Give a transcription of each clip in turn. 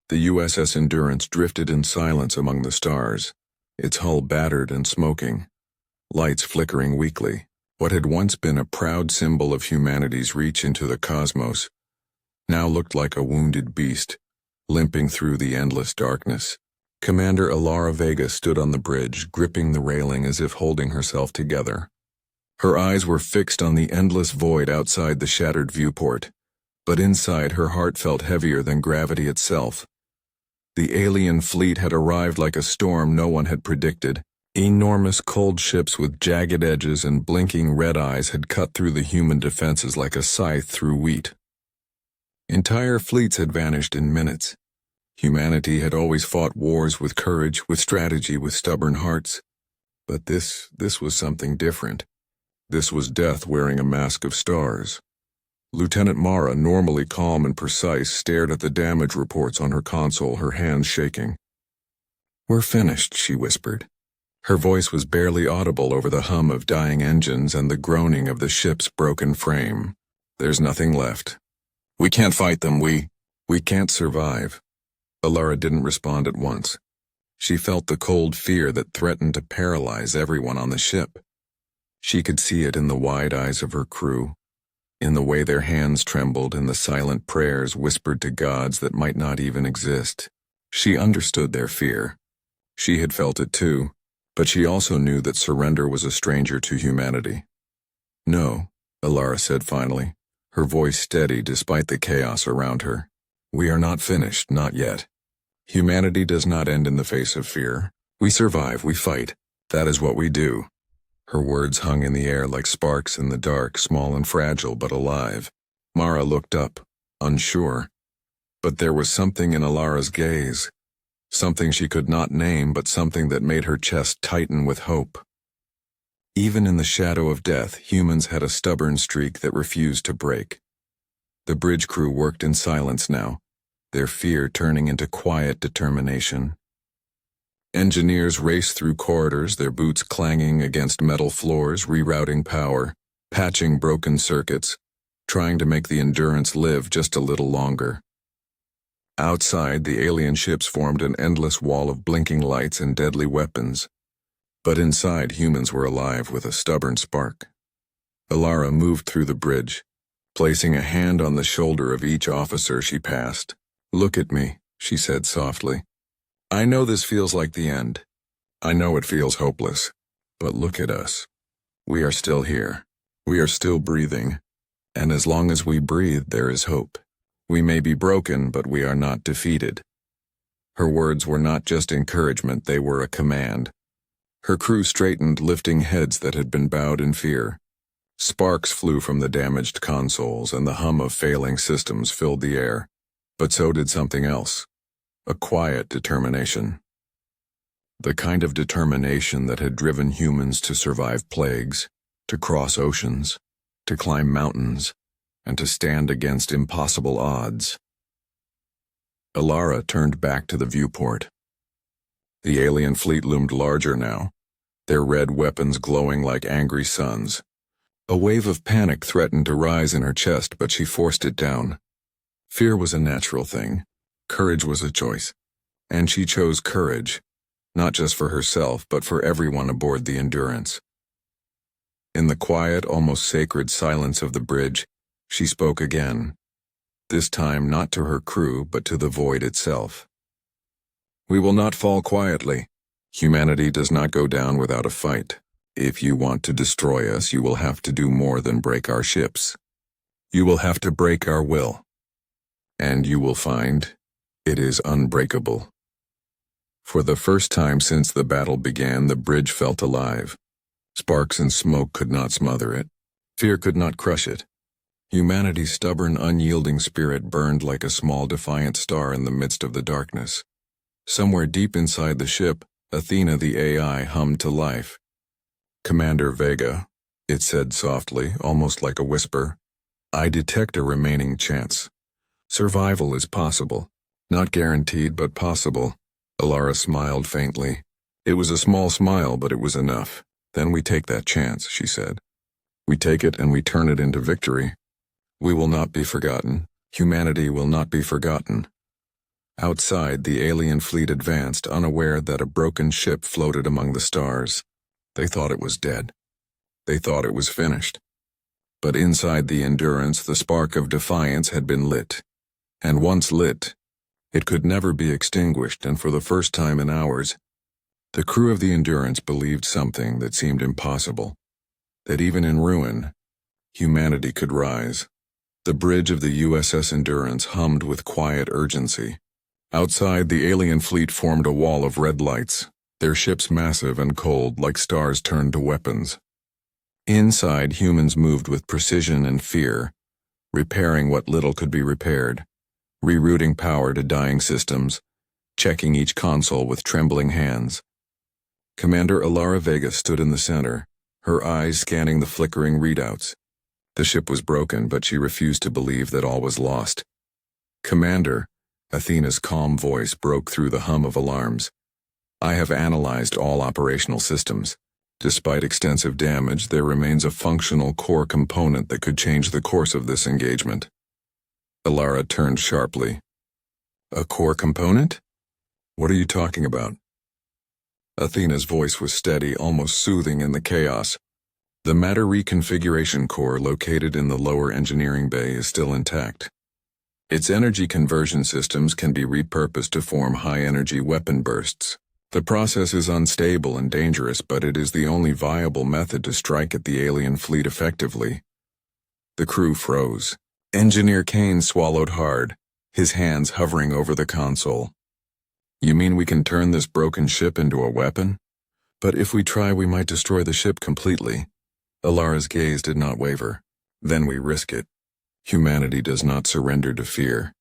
The USS Endurance drifted in silence among the stars, its hull battered and smoking, lights flickering weakly. What had once been a proud symbol of humanity's reach into the cosmos now looked like a wounded beast, limping through the endless darkness. Commander Alara Vega stood on the bridge, gripping the railing as if holding herself together. Her eyes were fixed on the endless void outside the shattered viewport, but inside her heart felt heavier than gravity itself. The alien fleet had arrived like a storm no one had predicted. Enormous cold ships with jagged edges and blinking red eyes had cut through the human defenses like a scythe through wheat. Entire fleets had vanished in minutes. Humanity had always fought wars with courage, with strategy, with stubborn hearts. But this was something different. This was death wearing a mask of stars. Lieutenant Mara, normally calm and precise, stared at the damage reports on her console, her hands shaking. "We're finished," she whispered. Her voice was barely audible over the hum of dying engines and the groaning of the ship's broken frame. "There's nothing left. We can't fight them, we can't survive." Alara didn't respond at once. She felt the cold fear that threatened to paralyze everyone on the ship. She could see it in the wide eyes of her crew, in the way their hands trembled, in the silent prayers whispered to gods that might not even exist. She understood their fear. She had felt it too. But she also knew that surrender was a stranger to humanity. "No," Alara said finally, her voice steady despite the chaos around her. "We are not finished, not yet. Humanity does not end in the face of fear. We survive, we fight. That is what we do." Her words hung in the air like sparks in the dark, small and fragile but alive. Mara looked up, unsure. But there was something in Alara's gaze. Something she could not name, but something that made her chest tighten with hope. Even in the shadow of death, humans had a stubborn streak that refused to break. The bridge crew worked in silence now, their fear turning into quiet determination. Engineers raced through corridors, their boots clanging against metal floors, rerouting power, patching broken circuits, trying to make the Endurance live just a little longer. Outside, the alien ships formed an endless wall of blinking lights and deadly weapons. But inside, humans were alive with a stubborn spark. Alara moved through the bridge, placing a hand on the shoulder of each officer she passed. "Look at me," she said softly. "I know this feels like the end. I know it feels hopeless. But look at us. We are still here. We are still breathing. And as long as we breathe, there is hope. We may be broken, but we are not defeated." Her words were not just encouragement, they were a command. Her crew straightened, lifting heads that had been bowed in fear. Sparks flew from the damaged consoles, and the hum of failing systems filled the air. But so did something else. A quiet determination. The kind of determination that had driven humans to survive plagues, to cross oceans, to climb mountains, and to stand against impossible odds. Alara turned back to the viewport. The alien fleet loomed larger now, their red weapons glowing like angry suns. A wave of panic threatened to rise in her chest, but she forced it down. Fear was a natural thing. Courage was a choice. And she chose courage, not just for herself, but for everyone aboard the Endurance. In the quiet, almost sacred silence of the bridge, she spoke again, this time not to her crew, but to the void itself. "We will not fall quietly. Humanity does not go down without a fight. If you want to destroy us, you will have to do more than break our ships. You will have to break our will. And you will find it is unbreakable." For the first time since the battle began, the bridge felt alive. Sparks and smoke could not smother it. Fear could not crush it. Humanity's stubborn, unyielding spirit burned like a small, defiant star in the midst of the darkness. Somewhere deep inside the ship, Athena the AI hummed to life. "Commander Vega," it said softly, almost like a whisper, "I detect a remaining chance. Survival is possible. Not guaranteed, but possible." Alara smiled faintly. It was a small smile, but it was enough. "Then we take that chance," she said. "We take it and we turn it into victory. We will not be forgotten. Humanity will not be forgotten." Outside, the alien fleet advanced, unaware that a broken ship floated among the stars. They thought it was dead. They thought it was finished. But inside the Endurance, the spark of defiance had been lit. And once lit, it could never be extinguished, and for the first time in hours, the crew of the Endurance believed something that seemed impossible, that even in ruin, humanity could rise. The bridge of the USS Endurance hummed with quiet urgency. Outside, the alien fleet formed a wall of red lights, their ships massive and cold like stars turned to weapons. Inside, humans moved with precision and fear, repairing what little could be repaired, rerouting power to dying systems, checking each console with trembling hands. Commander Alara Vega stood in the center, her eyes scanning the flickering readouts. The ship was broken, but she refused to believe that all was lost. "Commander," Athena's calm voice broke through the hum of alarms. "I have analyzed all operational systems. Despite extensive damage, there remains a functional core component that could change the course of this engagement." Alara turned sharply. "A core component? What are you talking about?" Athena's voice was steady, almost soothing in the chaos. "The matter reconfiguration core located in the lower engineering bay is still intact. Its energy conversion systems can be repurposed to form high-energy weapon bursts. The process is unstable and dangerous, but it is the only viable method to strike at the alien fleet effectively." The crew froze. Engineer Kane swallowed hard, his hands hovering over the console. "You mean we can turn this broken ship into a weapon? But if we try, we might destroy the ship completely." Alara's gaze did not waver. "Then we risk it. Humanity does not surrender to fear.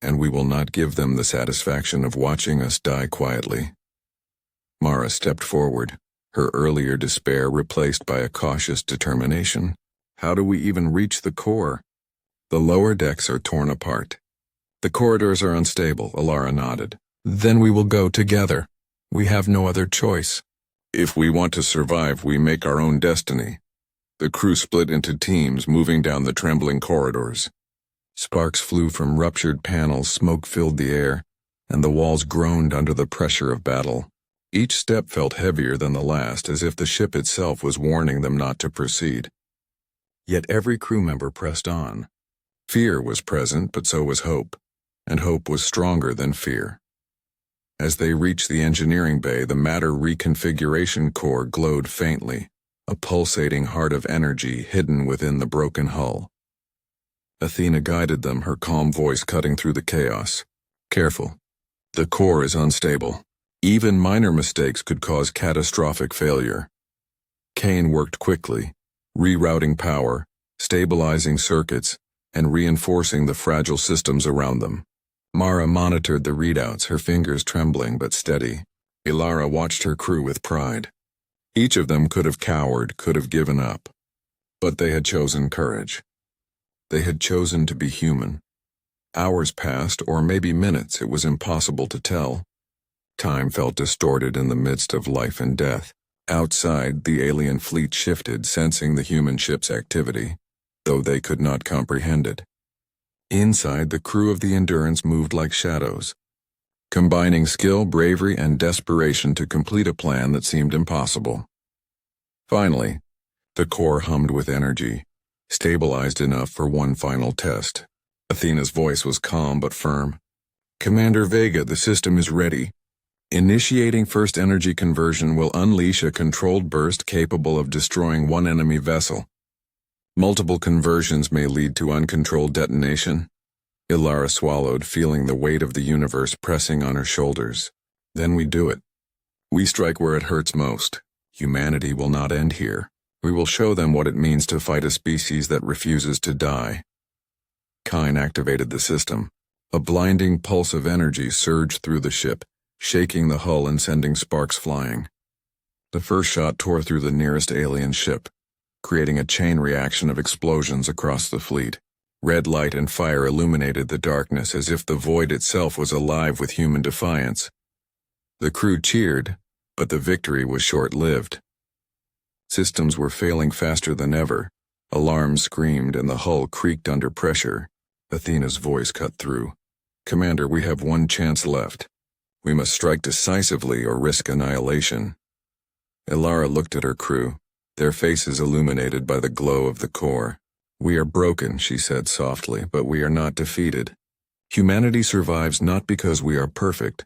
And we will not give them the satisfaction of watching us die quietly." Mara stepped forward, her earlier despair replaced by a cautious determination. "How do we even reach the core?" "The lower decks are torn apart. The corridors are unstable," Alara nodded. "Then we will go together. We have no other choice. If we want to survive, we make our own destiny." The crew split into teams, moving down the trembling corridors. Sparks flew from ruptured panels, smoke filled the air, and the walls groaned under the pressure of battle. Each step felt heavier than the last, as if the ship itself was warning them not to proceed. Yet every crew member pressed on. Fear was present, but so was hope, and hope was stronger than fear. As they reached the engineering bay, the matter reconfiguration core glowed faintly, a pulsating heart of energy hidden within the broken hull. Athena guided them, her calm voice cutting through the chaos. "Careful. The core is unstable. Even minor mistakes could cause catastrophic failure." Kane worked quickly, rerouting power, stabilizing circuits, and reinforcing the fragile systems around them. Mara monitored the readouts, her fingers trembling but steady. Alara watched her crew with pride. Each of them could have cowered, could have given up. But they had chosen courage. They had chosen to be human. Hours passed, or maybe minutes, it was impossible to tell. Time felt distorted in the midst of life and death. Outside, the alien fleet shifted, sensing the human ship's activity, though they could not comprehend it. Inside, the crew of the Endurance moved like shadows, combining skill, bravery, and desperation to complete a plan that seemed impossible. Finally, the core hummed with energy, stabilized enough for one final test. Athena's voice was calm but firm. "Commander Vega, the system is ready. Initiating first energy conversion will unleash a controlled burst capable of destroying one enemy vessel. Multiple conversions may lead to uncontrolled detonation." Alara swallowed, feeling the weight of the universe pressing on her shoulders. "Then we do it. We strike where it hurts most. Humanity will not end here. We will show them what it means to fight a species that refuses to die." Kine activated the system. A blinding pulse of energy surged through the ship, shaking the hull and sending sparks flying. The first shot tore through the nearest alien ship, creating a chain reaction of explosions across the fleet. Red light and fire illuminated the darkness as if the void itself was alive with human defiance. The crew cheered, but the victory was short-lived. Systems were failing faster than ever. Alarms screamed and the hull creaked under pressure. Athena's voice cut through. Commander, we have one chance left. We must strike decisively or risk annihilation. Ilara looked at her crew, their faces illuminated by the glow of the core. We are broken, she said softly, but we are not defeated. Humanity survives not because we are perfect,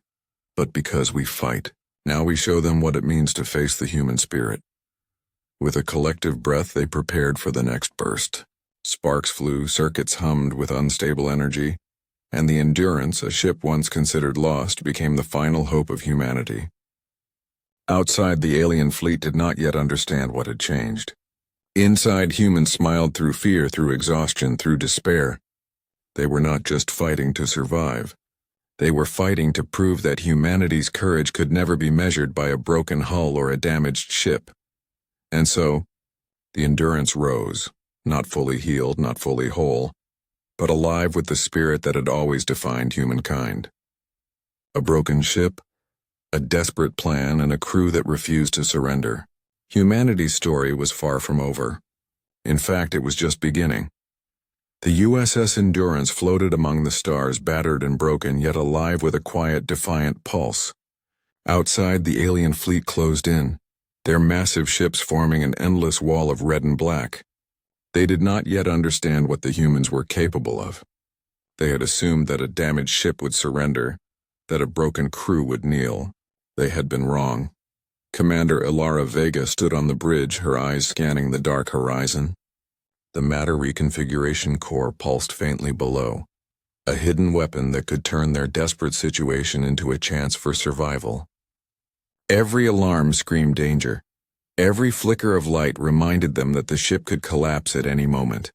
but because we fight. Now we show them what it means to face the human spirit. With a collective breath, they prepared for the next burst. Sparks flew, circuits hummed with unstable energy, and the Endurance, a ship once considered lost, became the final hope of humanity. Outside, the alien fleet did not yet understand what had changed. Inside, humans smiled through fear, through exhaustion, through despair. They were not just fighting to survive. They were fighting to prove that humanity's courage could never be measured by a broken hull or a damaged ship. And so, the Endurance rose, not fully healed, not fully whole, but alive with the spirit that had always defined humankind. A broken ship, a desperate plan, and a crew that refused to surrender. Humanity's story was far from over. In fact, it was just beginning. The USS Endurance floated among the stars, battered and broken, yet alive with a quiet, defiant pulse. Outside, the alien fleet closed in, their massive ships forming an endless wall of red and black. They did not yet understand what the humans were capable of. They had assumed that a damaged ship would surrender, that a broken crew would kneel. They had been wrong. Commander Ilara Vega stood on the bridge, her eyes scanning the dark horizon. The matter reconfiguration core pulsed faintly below, a hidden weapon that could turn their desperate situation into a chance for survival. Every alarm screamed danger. Every flicker of light reminded them that the ship could collapse at any moment.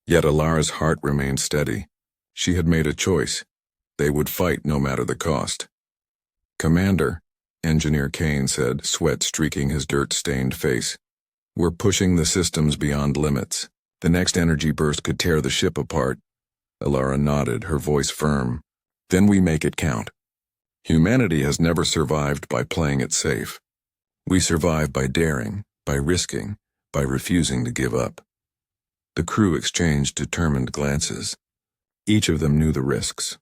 Yet Ilara's heart remained steady. She had made a choice. They would fight no matter the cost. Commander, Engineer Kane said, sweat streaking his dirt-stained face. We're pushing the systems beyond limits. The next energy burst could tear the ship apart. Ilara nodded, her voice firm. Then we make it count. Humanity has never survived by playing it safe. We survive by daring, by risking, by refusing to give up. The crew exchanged determined glances. Each of them knew the risks.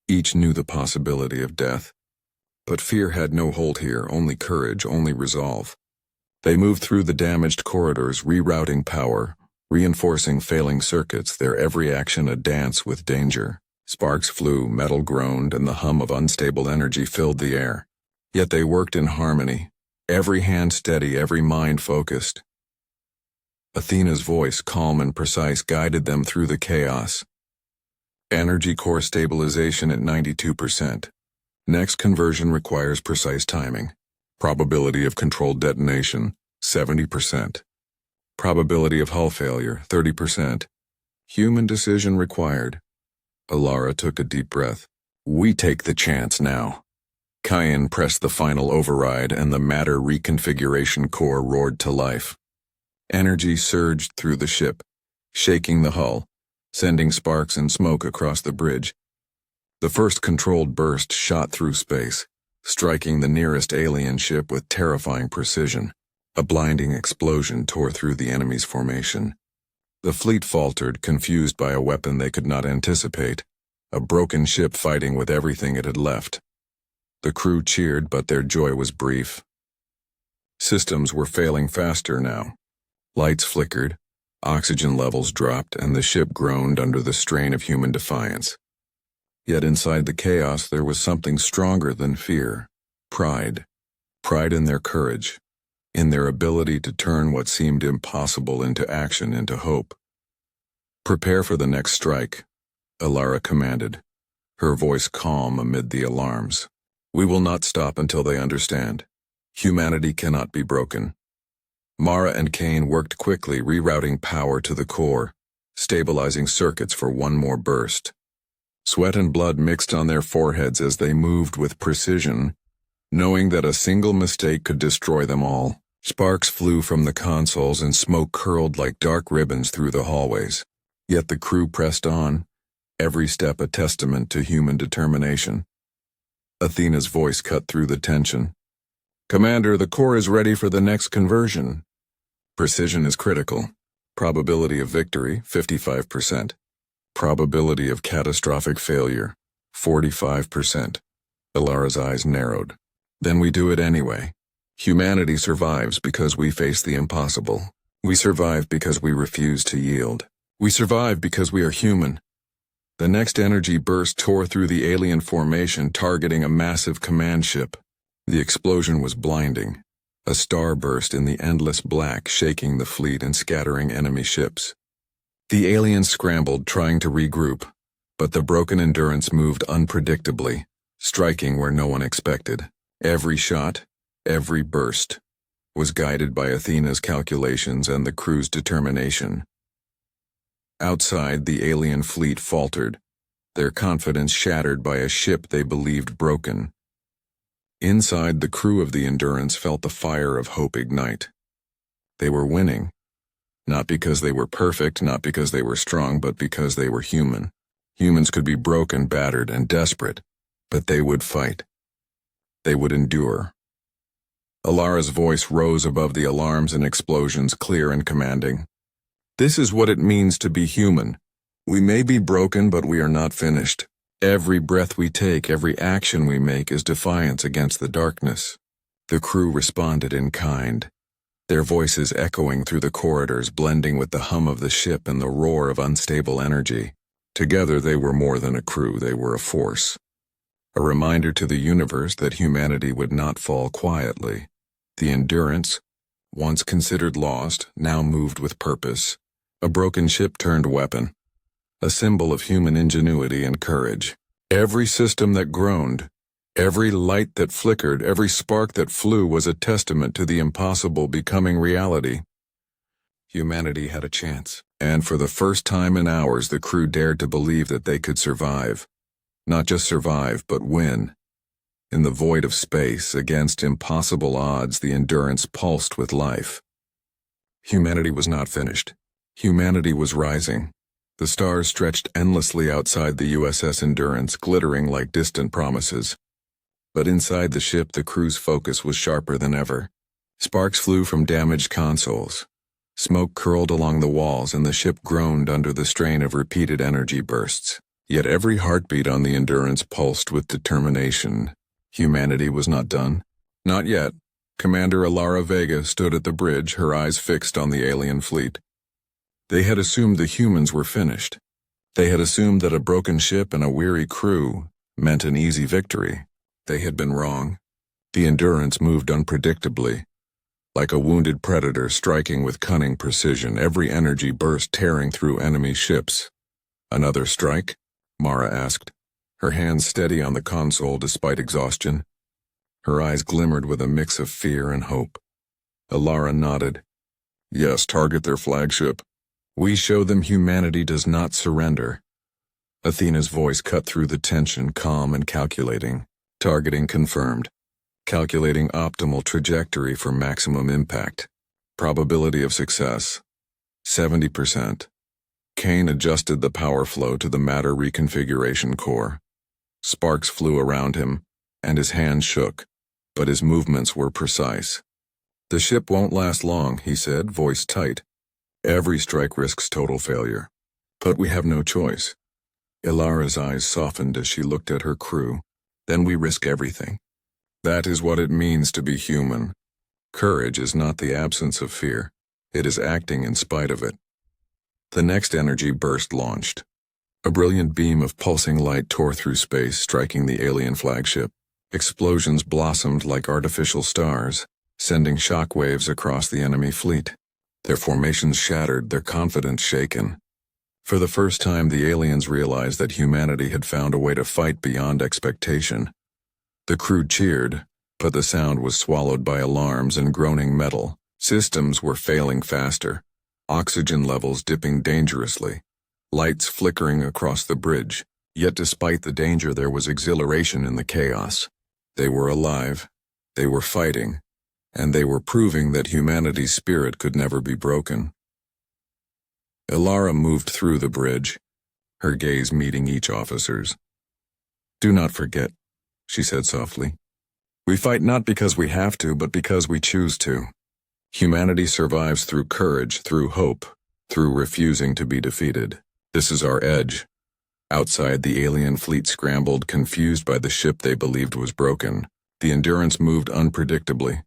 Each knew the possibility of death. But fear had no hold here, only courage, only resolve. They moved through the damaged corridors, rerouting power, reinforcing failing circuits, their every action a dance with danger. Sparks flew, metal groaned, and the hum of unstable energy filled the air. Yet they worked in harmony, every hand steady, every mind focused. Athena's voice, calm and precise, guided them through the chaos. Energy core stabilization at 92%. Next conversion requires precise timing. Probability of controlled detonation, 70%. Probability of hull failure, 30%. Human decision required. Ilara took a deep breath. We take the chance now. Cayenne pressed the final override and the matter reconfiguration core roared to life. Energy surged through the ship, shaking the hull, sending sparks and smoke across the bridge. The first controlled burst shot through space, striking the nearest alien ship with terrifying precision. A blinding explosion tore through the enemy's formation. The fleet faltered, confused by a weapon they could not anticipate, a broken ship fighting with everything it had left. The crew cheered, but their joy was brief. Systems were failing faster now. Lights flickered, oxygen levels dropped, and the ship groaned under the strain of human defiance. Yet inside the chaos there was something stronger than fear. Pride. Pride in their courage, in their ability to turn what seemed impossible into action, into hope. Prepare for the next strike, Ilara commanded, her voice calm amid the alarms. We will not stop until they understand. Humanity cannot be broken. Mara and Kane worked quickly, rerouting power to the core, stabilizing circuits for one more burst. Sweat and blood mixed on their foreheads as they moved with precision, knowing that a single mistake could destroy them all. Sparks flew from the consoles and smoke curled like dark ribbons through the hallways. Yet the crew pressed on, every step a testament to human determination. Athena's voice cut through the tension. Commander, the core is ready for the next conversion. Precision is critical. Probability of victory, 55%. Probability of catastrophic failure, 45%. Ilara's eyes narrowed. Then we do it anyway. Humanity survives because we face the impossible. We survive because we refuse to yield. We survive because we are human. The next energy burst tore through the alien formation, targeting a massive command ship. The explosion was blinding. A starburst in the endless black, shaking the fleet and scattering enemy ships. The aliens scrambled, trying to regroup, but the broken Endurance moved unpredictably, striking where no one expected. Every shot, every burst, was guided by Athena's calculations and the crew's determination. Outside, the alien fleet faltered, their confidence shattered by a ship they believed broken. Inside, the crew of the Endurance felt the fire of hope ignite. They were winning, not because they were perfect, not because they were strong, but because they were human. Humans could be broken, battered, and desperate, but they would fight. They would endure. Ilara's voice rose above the alarms and explosions, clear and commanding. This is what it means to be human. We may be broken, but we are not finished. Every breath we take, every action we make is defiance against the darkness. The crew responded in kind, their voices echoing through the corridors, blending with the hum of the ship and the roar of unstable energy. Together they were more than a crew, they were a force. A reminder to the universe that humanity would not fall quietly. The Endurance, once considered lost, now moved with purpose. A broken ship turned weapon. A symbol of human ingenuity and courage. Every system that groaned, every light that flickered, every spark that flew was a testament to the impossible becoming reality. Humanity had a chance, and for the first time in hours the crew dared to believe that they could survive. Not just survive, but win. In the void of space, against impossible odds, the Endurance pulsed with life. Humanity was not finished. Humanity was rising. The stars stretched endlessly outside the USS Endurance, glittering like distant promises. But inside the ship, the crew's focus was sharper than ever. Sparks flew from damaged consoles. Smoke curled along the walls, and the ship groaned under the strain of repeated energy bursts. Yet every heartbeat on the Endurance pulsed with determination. Humanity was not done. Not yet. Commander Ilara Vega stood at the bridge, her eyes fixed on the alien fleet. They had assumed the humans were finished. They had assumed that a broken ship and a weary crew meant an easy victory. They had been wrong. The Endurance moved unpredictably, like a wounded predator striking with cunning precision, every energy burst tearing through enemy ships. Another strike? Mara asked, her hands steady on the console despite exhaustion. Her eyes glimmered with a mix of fear and hope. Ilara nodded. Yes, target their flagship. We show them humanity does not surrender. Athena's voice cut through the tension, calm and calculating. Targeting confirmed. Calculating optimal trajectory for maximum impact. Probability of success, 70%. Kane adjusted the power flow to the matter reconfiguration core. Sparks flew around him, and his hands shook, but his movements were precise. The ship won't last long, he said, voice tight. Every strike risks total failure. But we have no choice. Ilara's eyes softened as she looked at her crew. Then we risk everything. That is what it means to be human. Courage is not the absence of fear. It is acting in spite of it. The next energy burst launched. A brilliant beam of pulsing light tore through space, striking the alien flagship. Explosions blossomed like artificial stars, sending shockwaves across the enemy fleet. Their formations shattered, their confidence shaken. For the first time, the aliens realized that humanity had found a way to fight beyond expectation. The crew cheered, but the sound was swallowed by alarms and groaning metal. Systems were failing faster, oxygen levels dipping dangerously, lights flickering across the bridge. Yet despite the danger, there was exhilaration in the chaos. They were alive, they were fighting, and they were proving that humanity's spirit could never be broken. Ilara moved through the bridge, her gaze meeting each officer's. Do not forget, she said softly. We fight not because we have to, but because we choose to. Humanity survives through courage, through hope, through refusing to be defeated. This is our edge. Outside, the alien fleet scrambled, confused by the ship they believed was broken. The Endurance moved unpredictably,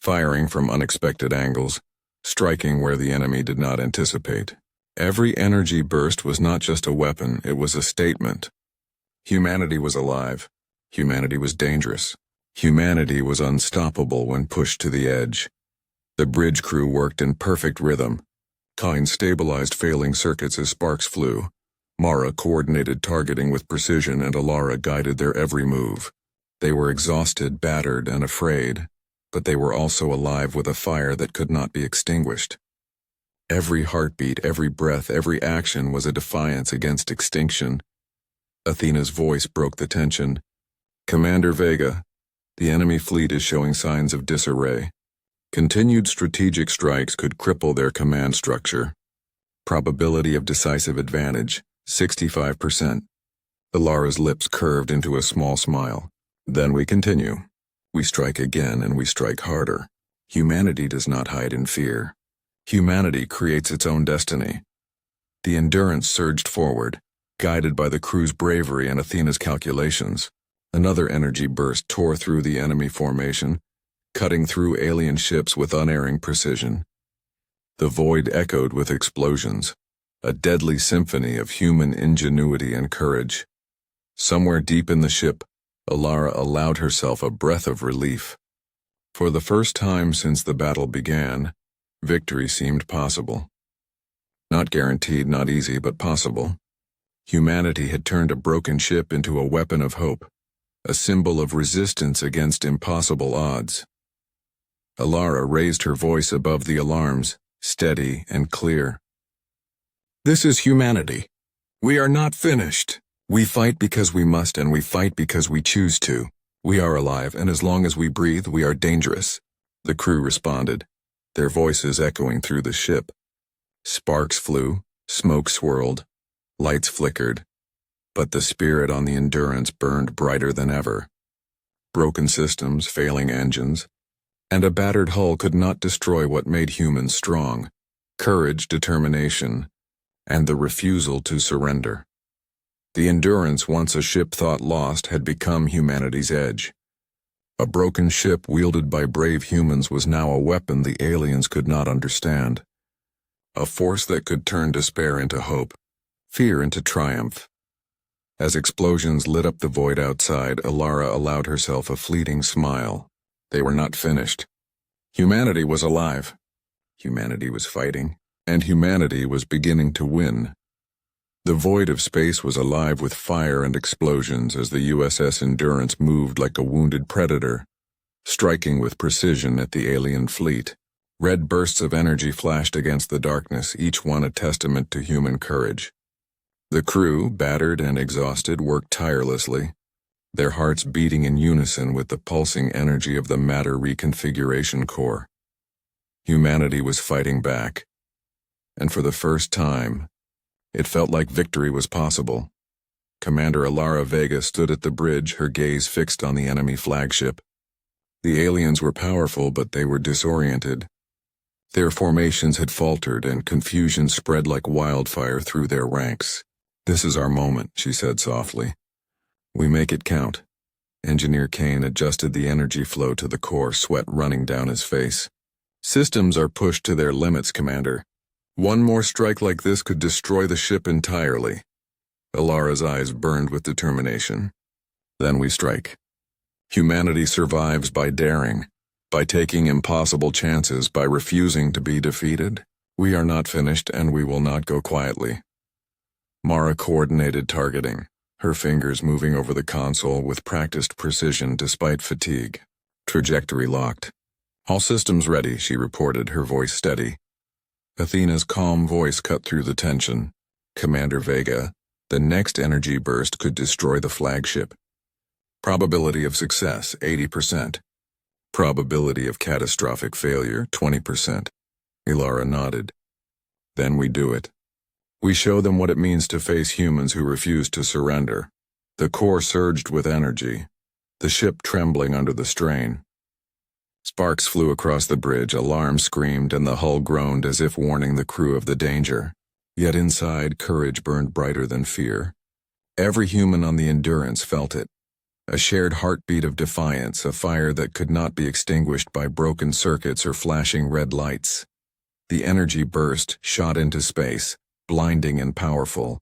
firing from unexpected angles, striking where the enemy did not anticipate. Every energy burst was not just a weapon, it was a statement. Humanity was alive. Humanity was dangerous. Humanity was unstoppable when pushed to the edge. The bridge crew worked in perfect rhythm. Kyne stabilized failing circuits as sparks flew. Mara coordinated targeting with precision, and Alara guided their every move. They were exhausted, battered, and afraid, but they were also alive with a fire that could not be extinguished. Every heartbeat, every breath, every action was a defiance against extinction. Athena's voice broke the tension. "Commander Vega, the enemy fleet is showing signs of disarray. Continued strategic strikes could cripple their command structure. Probability of decisive advantage, 65%. Alara's lips curved into a small smile. "Then we continue. We strike again, and we strike harder. Humanity does not hide in fear. Humanity creates its own destiny." The Endurance surged forward, guided by the crew's bravery and Athena's calculations. Another energy burst tore through the enemy formation, cutting through alien ships with unerring precision. The void echoed with explosions, a deadly symphony of human ingenuity and courage. Somewhere deep in the ship, Alara allowed herself a breath of relief. For the first time since the battle began, victory seemed possible. Not guaranteed, not easy, but possible. Humanity had turned a broken ship into a weapon of hope, a symbol of resistance against impossible odds. Alara raised her voice above the alarms, steady and clear. "This is humanity. We are not finished. We fight because we must, and we fight because we choose to. We are alive, and as long as we breathe, we are dangerous." The crew responded, their voices echoing through the ship. Sparks flew, smoke swirled, lights flickered, but the spirit on the Endurance burned brighter than ever. Broken systems, failing engines, and a battered hull could not destroy what made humans strong: courage, determination, and the refusal to surrender. The Endurance, once a ship thought lost, had become humanity's edge. A broken ship wielded by brave humans was now a weapon the aliens could not understand. A force that could turn despair into hope, fear into triumph. As explosions lit up the void outside, Alara allowed herself a fleeting smile. They were not finished. Humanity was alive. Humanity was fighting, and humanity was beginning to win. The void of space was alive with fire and explosions as the USS Endurance moved like a wounded predator, striking with precision at the alien fleet. Red bursts of energy flashed against the darkness, each one a testament to human courage. The crew, battered and exhausted, worked tirelessly, their hearts beating in unison with the pulsing energy of the matter reconfiguration core. Humanity was fighting back, and for the first time, it felt like victory was possible. Commander Alara Vega stood at the bridge, her gaze fixed on the enemy flagship. The aliens were powerful, but they were disoriented. Their formations had faltered, and confusion spread like wildfire through their ranks. "This is our moment," she said softly. "We make it count." Engineer Kane adjusted the energy flow to the core, sweat running down his face. "Systems are pushed to their limits, Commander. One more strike like this could destroy the ship entirely." Alara's eyes burned with determination. "Then we strike. Humanity survives by daring, by taking impossible chances, by refusing to be defeated. We are not finished, and we will not go quietly." Mara coordinated targeting, her fingers moving over the console with practiced precision despite fatigue. Trajectory locked. "All systems ready," she reported, her voice steady. Athena's calm voice cut through the tension. "Commander Vega, the next energy burst could destroy the flagship. Probability of success, 80%. Probability of catastrophic failure, 20%. Alara nodded. "Then we do it. We show them what it means to face humans who refuse to surrender." The core surged with energy, the ship trembling under the strain. Sparks flew across the bridge, alarms screamed, and the hull groaned as if warning the crew of the danger. Yet inside, courage burned brighter than fear. Every human on the Endurance felt it. A shared heartbeat of defiance, a fire that could not be extinguished by broken circuits or flashing red lights. The energy burst, shot into space, blinding and powerful.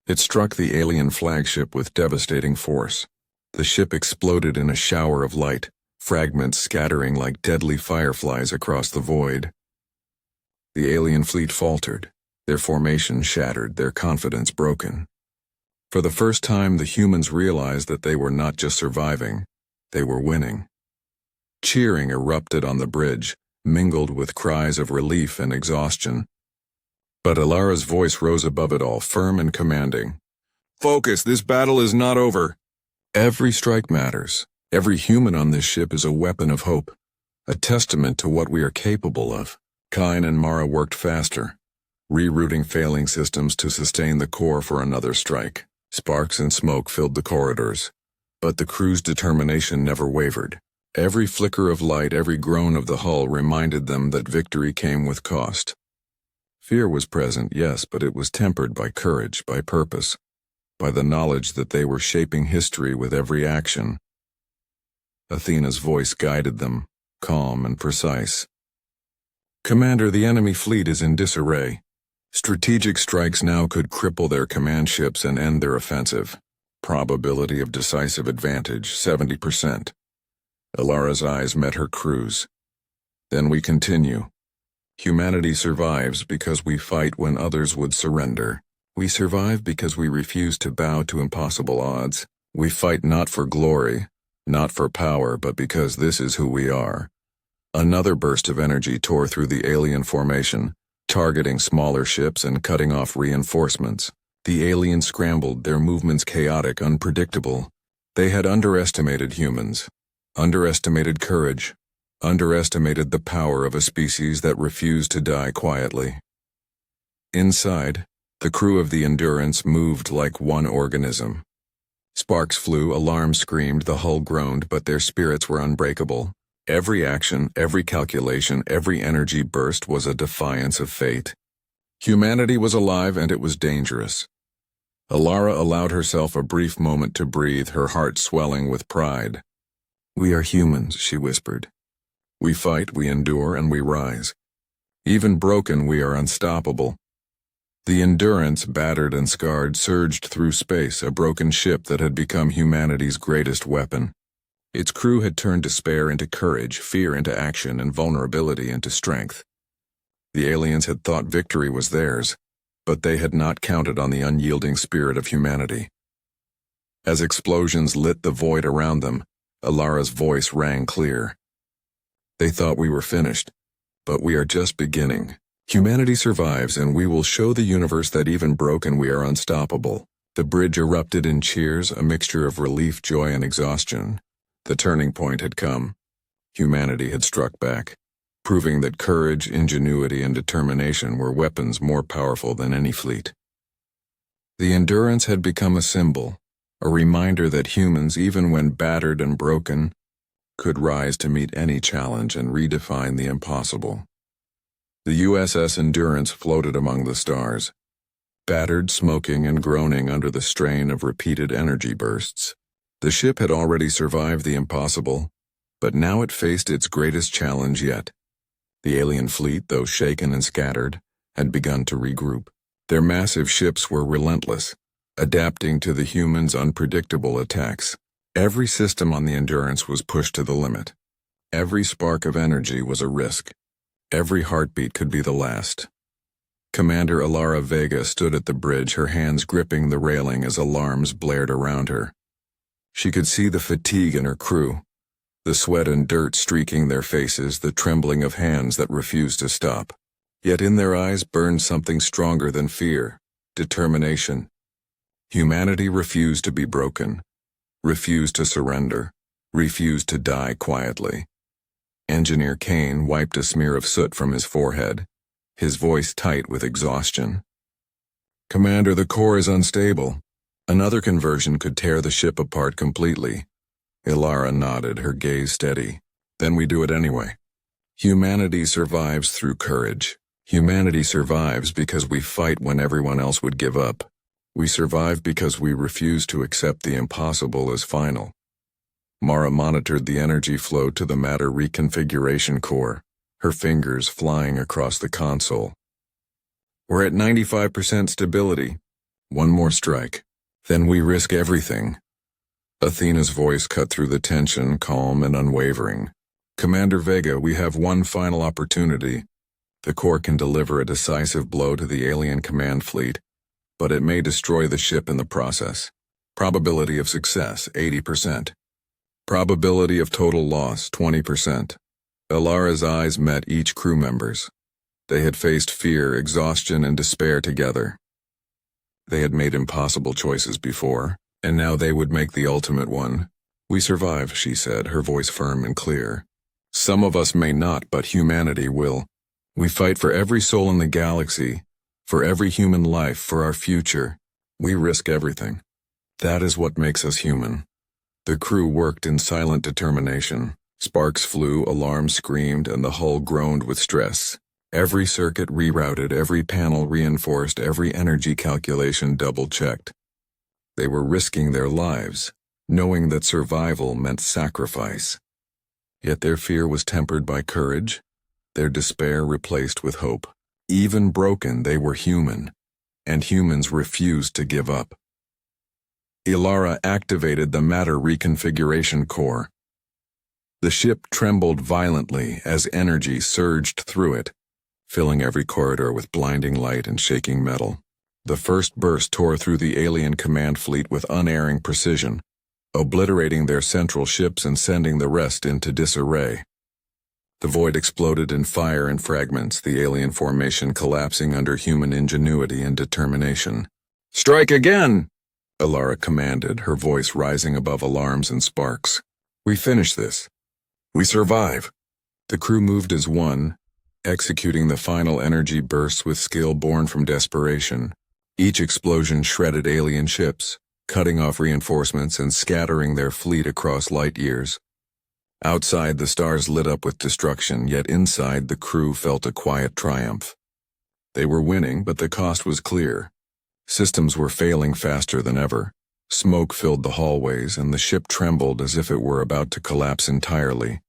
It struck the alien flagship with devastating force. The ship exploded in a shower of light, fragments scattering like deadly fireflies across the void. The alien fleet faltered, their formation shattered, their confidence broken. For the first time, the humans realized that they were not just surviving, they were winning. Cheering erupted on the bridge, mingled with cries of relief and exhaustion. But Alara's voice rose above it all, firm and commanding. "Focus, this battle is not over. Every strike matters. Every human on this ship is a weapon of hope, a testament to what we are capable of." Kine and Mara worked faster, rerouting failing systems to sustain the core for another strike. Sparks and smoke filled the corridors, but the crew's determination never wavered. Every flicker of light, every groan of the hull reminded them that victory came with cost. Fear was present, yes, but it was tempered by courage, by purpose, by the knowledge that they were shaping history with every action. Athena's voice guided them, calm and precise. "Commander, the enemy fleet is in disarray. Strategic strikes now could cripple their command ships and end their offensive. Probability of decisive advantage, 70%. Alara's eyes met her crew's. "Then we continue. Humanity survives because we fight when others would surrender. We survive because we refuse to bow to impossible odds. We fight not for glory, not for power, but because this is who we are." Another burst of energy tore through the alien formation, targeting smaller ships and cutting off reinforcements. The aliens scrambled, their movements chaotic, unpredictable. They had underestimated humans, underestimated courage, underestimated the power of a species that refused to die quietly. Inside, the crew of the Endurance moved like one organism. Sparks flew, alarms screamed, the hull groaned, but their spirits were unbreakable. Every action, every calculation, every energy burst was a defiance of fate. Humanity was alive and it was dangerous. Alara allowed herself a brief moment to breathe, her heart swelling with pride. "We are humans," she whispered. "We fight, we endure, and we rise. Even broken, we are unstoppable." The Endurance, battered and scarred, surged through space, a broken ship that had become humanity's greatest weapon. Its crew had turned despair into courage, fear into action, and vulnerability into strength. The aliens had thought victory was theirs, but they had not counted on the unyielding spirit of humanity. As explosions lit the void around them, Alara's voice rang clear. "They thought we were finished, but we are just beginning. Humanity survives, and we will show the universe that even broken we are unstoppable." The bridge erupted in cheers, a mixture of relief, joy, and exhaustion. The turning point had come. Humanity had struck back, proving that courage, ingenuity, and determination were weapons more powerful than any fleet. The Endurance had become a symbol, a reminder that humans, even when battered and broken, could rise to meet any challenge and redefine the impossible. The USS Endurance floated among the stars, battered, smoking, and groaning under the strain of repeated energy bursts. The ship had already survived the impossible, but now it faced its greatest challenge yet. The alien fleet, though shaken and scattered, had begun to regroup. Their massive ships were relentless, adapting to the humans' unpredictable attacks. Every system on the Endurance was pushed to the limit. Every spark of energy was a risk. Every heartbeat could be the last. Commander Alara Vega stood at the bridge, her hands gripping the railing as alarms blared around her. She could see the fatigue in her crew, the sweat and dirt streaking their faces, the trembling of hands that refused to stop. Yet in their eyes burned something stronger than fear, determination. Humanity refused to be broken, refused to surrender, refused to die quietly. Engineer Kane wiped a smear of soot from his forehead, his voice tight with exhaustion. "Commander, the core is unstable. Another conversion could tear the ship apart completely." Alara nodded, her gaze steady. "Then we do it anyway. Humanity survives through courage. Humanity survives because we fight when everyone else would give up. We survive because we refuse to accept the impossible as final. Mara monitored the energy flow to the matter reconfiguration core, her fingers flying across the console. We're at 95% stability. One more strike. Then we risk everything. Athena's voice cut through the tension, calm and unwavering. Commander Vega, we have one final opportunity. The core can deliver a decisive blow to the alien command fleet, but it may destroy the ship in the process. Probability of success, 80%. Probability of total loss, 20%. Ilara's eyes met each crew member's. They had faced fear, exhaustion, and despair together. They had made impossible choices before, and now they would make the ultimate one. We survive, she said, her voice firm and clear. Some of us may not, but humanity will. We fight for every soul in the galaxy, for every human life, for our future. We risk everything. That is what makes us human. The crew worked in silent determination. Sparks flew, alarms screamed, and the hull groaned with stress. Every circuit rerouted, every panel reinforced, every energy calculation double-checked. They were risking their lives, knowing that survival meant sacrifice. Yet their fear was tempered by courage, their despair replaced with hope. Even broken, they were human, and humans refused to give up. Ilara activated the matter reconfiguration core. The ship trembled violently as energy surged through it, filling every corridor with blinding light and shaking metal. The first burst tore through the alien command fleet with unerring precision, obliterating their central ships and sending the rest into disarray. The void exploded in fire and fragments, the alien formation collapsing under human ingenuity and determination. "Strike again!" Ilara commanded, her voice rising above alarms and sparks. "We finish this. We survive." The crew moved as one, executing the final energy bursts with skill born from desperation. Each explosion shredded alien ships, cutting off reinforcements and scattering their fleet across light years. Outside, the stars lit up with destruction, yet inside, the crew felt a quiet triumph. They were winning, but the cost was clear. Systems were failing faster than ever. Smoke filled the hallways, and the ship trembled as if it were about to collapse entirely.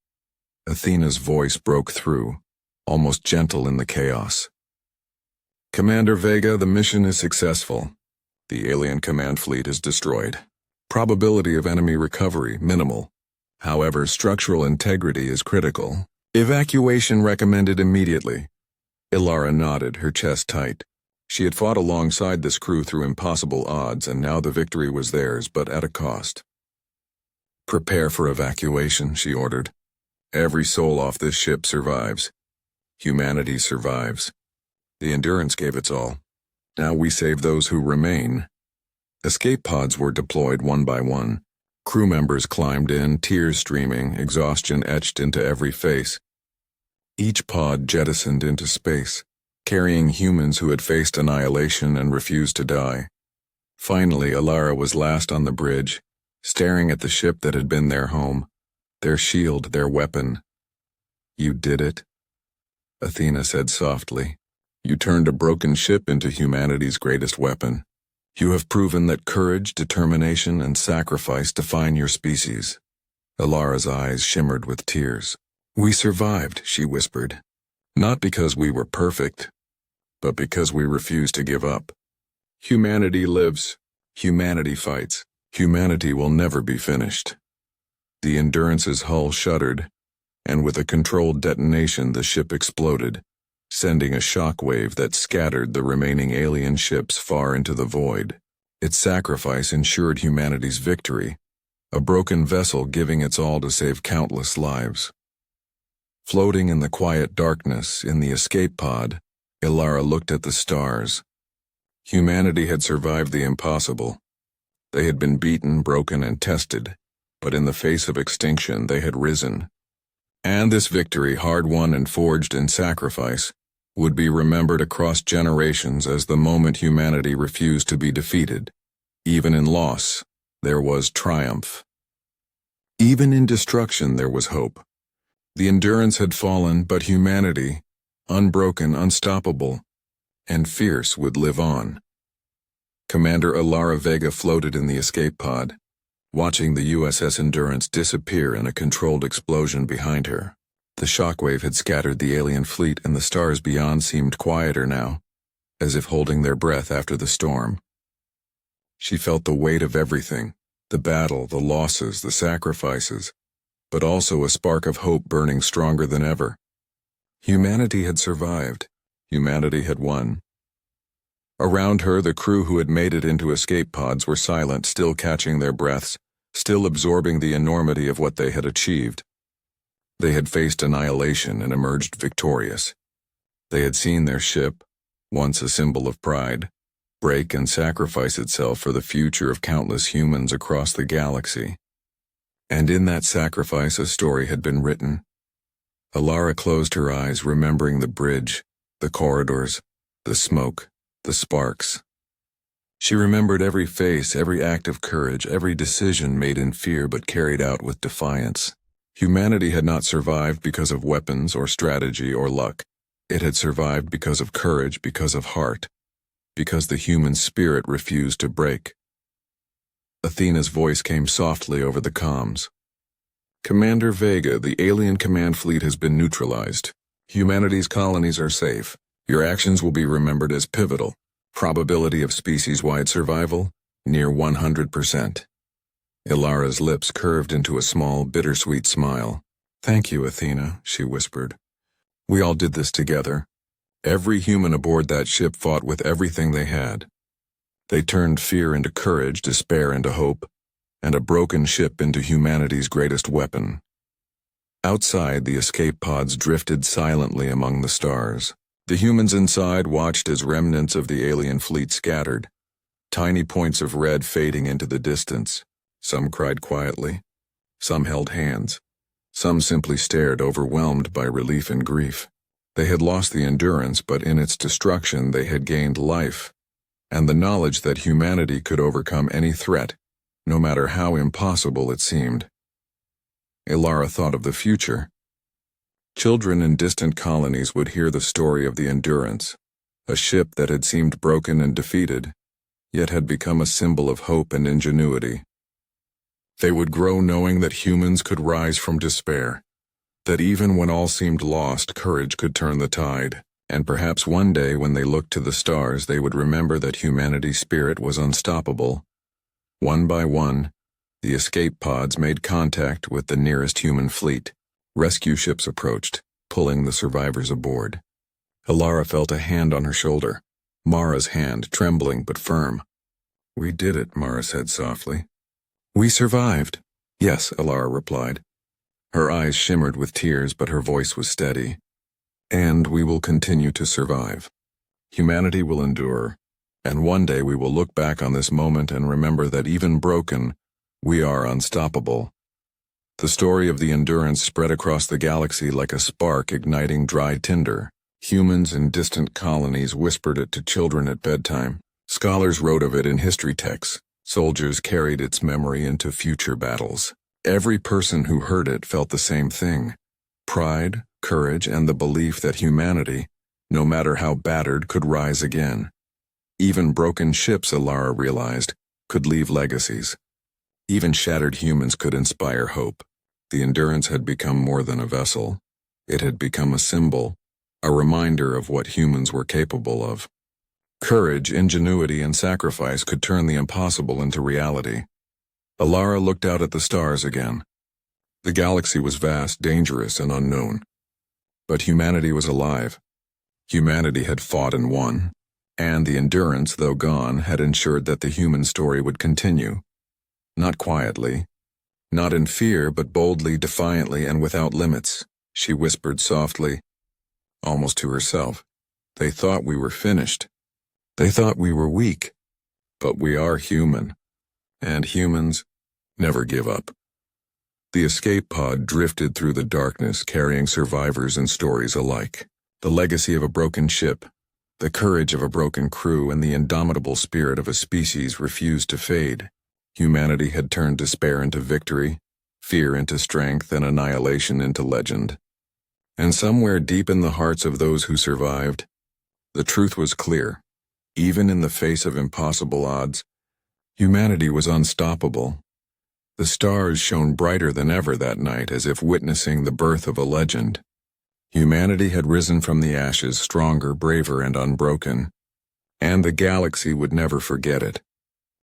Athena's voice broke through, almost gentle in the chaos. "Commander Vega, the mission is successful. The alien command fleet is destroyed. Probability of enemy recovery, minimal. However, structural integrity is critical. Evacuation recommended immediately." Ilara nodded, her chest tight. She had fought alongside this crew through impossible odds, and now the victory was theirs, but at a cost. "Prepare for evacuation," she ordered. "Every soul off this ship survives. Humanity survives. The Endurance gave its all. Now we save those who remain." Escape pods were deployed one by one. Crew members climbed in, tears streaming, exhaustion etched into every face. Each pod jettisoned into space, carrying humans who had faced annihilation and refused to die. Finally, Ilara was last on the bridge, staring at the ship that had been their home, their shield, their weapon. "You did it," Athena said softly. "You turned a broken ship into humanity's greatest weapon. You have proven that courage, determination, and sacrifice define your species." Ilara's eyes shimmered with tears. "We survived," she whispered. "Not because we were perfect, but because we refused to give up. Humanity lives. Humanity fights. Humanity will never be finished." The Endurance's hull shuddered, and with a controlled detonation the ship exploded, sending a shockwave that scattered the remaining alien ships far into the void. Its sacrifice ensured humanity's victory, a broken vessel giving its all to save countless lives. Floating in the quiet darkness in the escape pod, Ilara looked at the stars. Humanity had survived the impossible. They had been beaten, broken, and tested, but in the face of extinction they had risen. And this victory, hard-won and forged in sacrifice, would be remembered across generations as the moment humanity refused to be defeated. Even in loss, there was triumph. Even in destruction, there was hope. The Endurance had fallen, but humanity, unbroken, unstoppable, and fierce, would live on. Commander Alara Vega floated in the escape pod, watching the USS Endurance disappear in a controlled explosion behind her. The shockwave had scattered the alien fleet, and the stars beyond seemed quieter now, as if holding their breath after the storm. She felt the weight of everything, the battle, the losses, the sacrifices, but also a spark of hope burning stronger than ever. Humanity had survived. Humanity had won. Around her, the crew who had made it into escape pods were silent, still catching their breaths, still absorbing the enormity of what they had achieved. They had faced annihilation and emerged victorious. They had seen their ship, once a symbol of pride, break and sacrifice itself for the future of countless humans across the galaxy. And in that sacrifice, a story had been written. Alara closed her eyes, remembering the bridge, the corridors, the smoke, the sparks. She remembered every face, every act of courage, every decision made in fear but carried out with defiance. Humanity had not survived because of weapons or strategy or luck. It had survived because of courage, because of heart, because the human spirit refused to break. Athena's voice came softly over the comms. Commander Vega, the alien command fleet has been neutralized. Humanity's colonies are safe. Your actions will be remembered as pivotal. Probability of species-wide survival, near 100%. Ilara's lips curved into a small, bittersweet smile. Thank you, Athena, she whispered. We all did this together. Every human aboard that ship fought with everything they had. They turned fear into courage, despair into hope, and a broken ship into humanity's greatest weapon. Outside, the escape pods drifted silently among the stars. The humans inside watched as remnants of the alien fleet scattered, tiny points of red fading into the distance. Some cried quietly, some held hands, some simply stared, overwhelmed by relief and grief. They had lost the Endurance, but in its destruction they had gained life, and the knowledge that humanity could overcome any threat, no matter how impossible it seemed. Ilara thought of the future. Children in distant colonies would hear the story of the Endurance, a ship that had seemed broken and defeated, yet had become a symbol of hope and ingenuity. They would grow knowing that humans could rise from despair, that even when all seemed lost, courage could turn the tide, and perhaps one day when they looked to the stars they would remember that humanity's spirit was unstoppable. One by one, the escape pods made contact with the nearest human fleet. Rescue ships approached, pulling the survivors aboard. Ilara felt a hand on her shoulder, Mara's hand, trembling but firm. We did it, Mara said softly. We survived. Yes, Ilara replied. Her eyes shimmered with tears, but her voice was steady. And we will continue to survive. Humanity will endure, and one day we will look back on this moment and remember that even broken, we are unstoppable. The story of the Endurance spread across the galaxy like a spark igniting dry tinder. Humans in distant colonies whispered it to children at bedtime. Scholars wrote of it in history texts. Soldiers carried its memory into future battles. Every person who heard it felt the same thing: pride, courage, and the belief that humanity, no matter how battered, could rise again. Even broken ships, Ilara realized, could leave legacies. Even shattered humans could inspire hope. The Endurance had become more than a vessel. It had become a symbol, a reminder of what humans were capable of. Courage, ingenuity, and sacrifice could turn the impossible into reality. Ilara looked out at the stars again. The galaxy was vast, dangerous, and unknown. But humanity was alive. Humanity had fought and won. And the Endurance, though gone, had ensured that the human story would continue. Not quietly, not in fear, but boldly, defiantly, and without limits. She whispered softly, almost to herself. They thought we were finished. They thought we were weak. But we are human. And humans never give up. The escape pod drifted through the darkness, carrying survivors and stories alike. The legacy of a broken ship, the courage of a broken crew, and the indomitable spirit of a species refused to fade. Humanity had turned despair into victory, fear into strength, and annihilation into legend. And somewhere deep in the hearts of those who survived, the truth was clear. Even in the face of impossible odds, humanity was unstoppable. The stars shone brighter than ever that night, as if witnessing the birth of a legend. Humanity had risen from the ashes, stronger, braver, and unbroken. And the galaxy would never forget it.